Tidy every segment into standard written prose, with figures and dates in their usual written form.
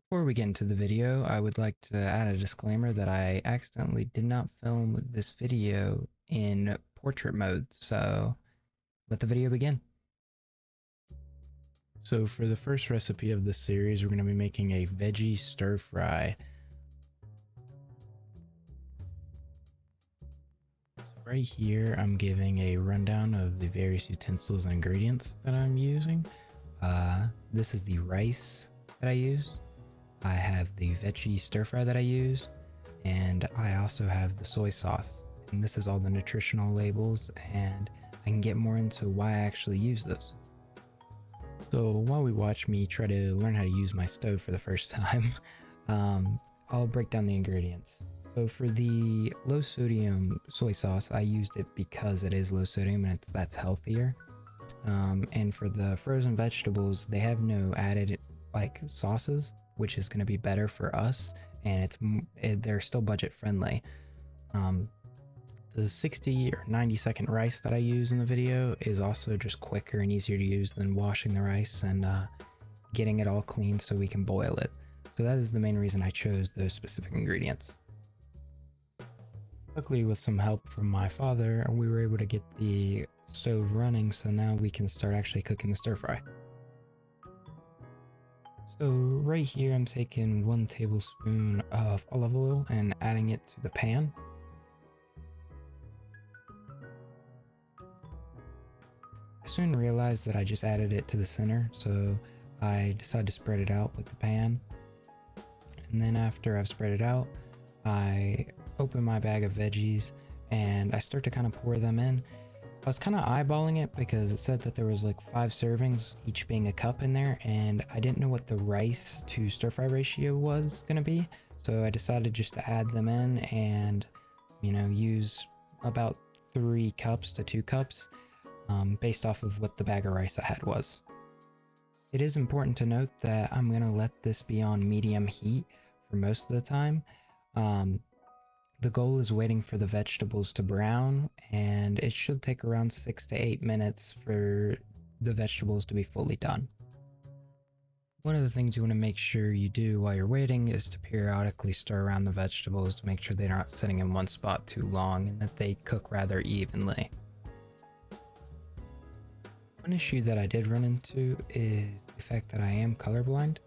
Before we get into the video, I would like to add a disclaimer that I accidentally did not film this video in portrait mode, so let the video begin. So for the first recipe of this series, we're going to be making a veggie stir fry. So right here, I'm giving a rundown of the various utensils and ingredients that I'm using. This is the rice that I use. I have the veggie stir fry that I use, and I also have the soy sauce. And this is all the nutritional labels, and I can get more into why I actually use those. So while we watch me try to learn how to use my stove for the first time, I'll break down the ingredients. So for the low sodium soy sauce, I used it because it is low sodium and that's healthier. And for the frozen vegetables, they have no added like sauces, which is going to be better for us, and they're still budget friendly. The 60 or 90-second rice that I use in the video is also just quicker and easier to use than washing the rice and getting it all clean so we can boil it. So that is the main reason I chose those specific ingredients. Luckily, with some help from my father, we were able to get the stove running, so now we can start actually cooking the stir fry. So right here, I'm taking 1 tablespoon of olive oil and adding it to the pan. I soon realized that I just added it to the center, so I decided to spread it out with the pan. And then after I've spread it out, I open my bag of veggies and I start to kind of pour them in. I was kind of eyeballing it because it said that there was like 5 servings, each being a cup in there, and I didn't know what the rice to stir fry ratio was going to be. So I decided just to add them in and, use about 3 cups to 2 cups based off of what the bag of rice I had was. It is important to note that I'm going to let this be on medium heat for most of the time. The goal is waiting for the vegetables to brown, and it should take around 6 to 8 minutes for the vegetables to be fully done. One of the things you want to make sure you do while you're waiting is to periodically stir around the vegetables to make sure they're not sitting in one spot too long and that they cook rather evenly. One issue that I did run into is the fact that I am colorblind,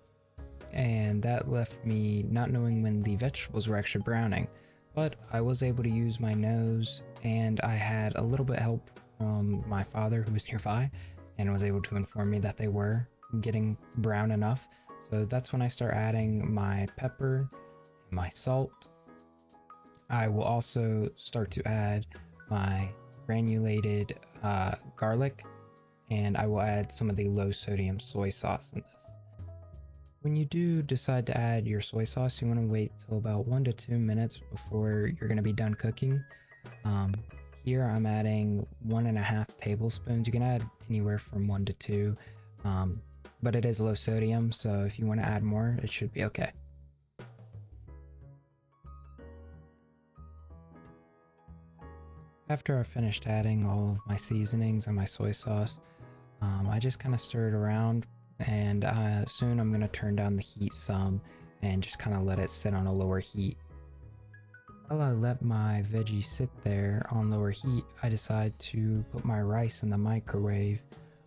and that left me not knowing when the vegetables were actually browning. But I was able to use my nose, and I had a little bit help from my father who was nearby and was able to inform me that they were getting brown enough. So that's when I start adding my pepper, my salt. I will also start to add my granulated garlic, and I will add some of the low sodium soy sauce in this. When you do decide to add your soy sauce, you want to wait till about 1 to 2 minutes before you're going to be done cooking. Here I'm adding 1.5 tablespoons. You can add anywhere from 1 to 2, but it is low sodium, so if you want to add more, it should be okay. After I've finished adding all of my seasonings and my soy sauce, I just kind of stir it around, and soon I'm going to turn down the heat some and just kind of let it sit on a lower heat. While I let my veggies sit there on lower heat, I decide to put my rice in the microwave.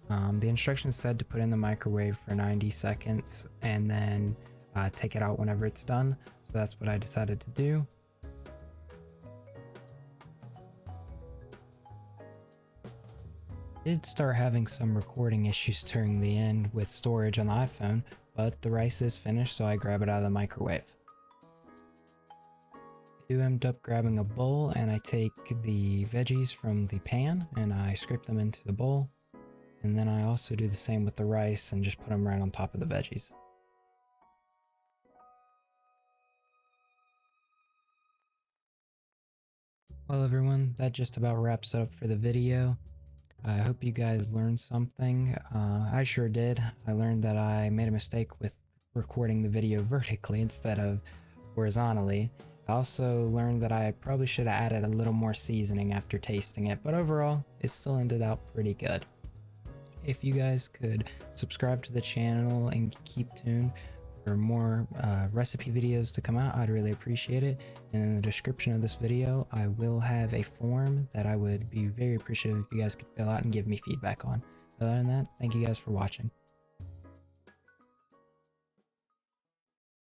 The instructions said to put in the microwave for 90 seconds and then take it out whenever it's done, so that's what I decided to do. Did start having some recording issues during the end with storage on the iPhone, but the rice is finished, so I grab it out of the microwave. I do end up grabbing a bowl, and I take the veggies from the pan and I scrape them into the bowl, and then I also do the same with the rice and just put them right on top of the veggies. Well everyone, that just about wraps it up for the video. I hope you guys learned something. I sure did. I learned that I made a mistake with recording the video vertically instead of horizontally. I also learned that I probably should have added a little more seasoning after tasting it, but overall, it still ended out pretty good. If you guys could subscribe to the channel and keep tuned for more recipe videos to come out, I'd really appreciate it. And in the description of this video, I will have a form that I would be very appreciative if you guys could fill out and give me feedback on. Other than that, thank you guys for watching.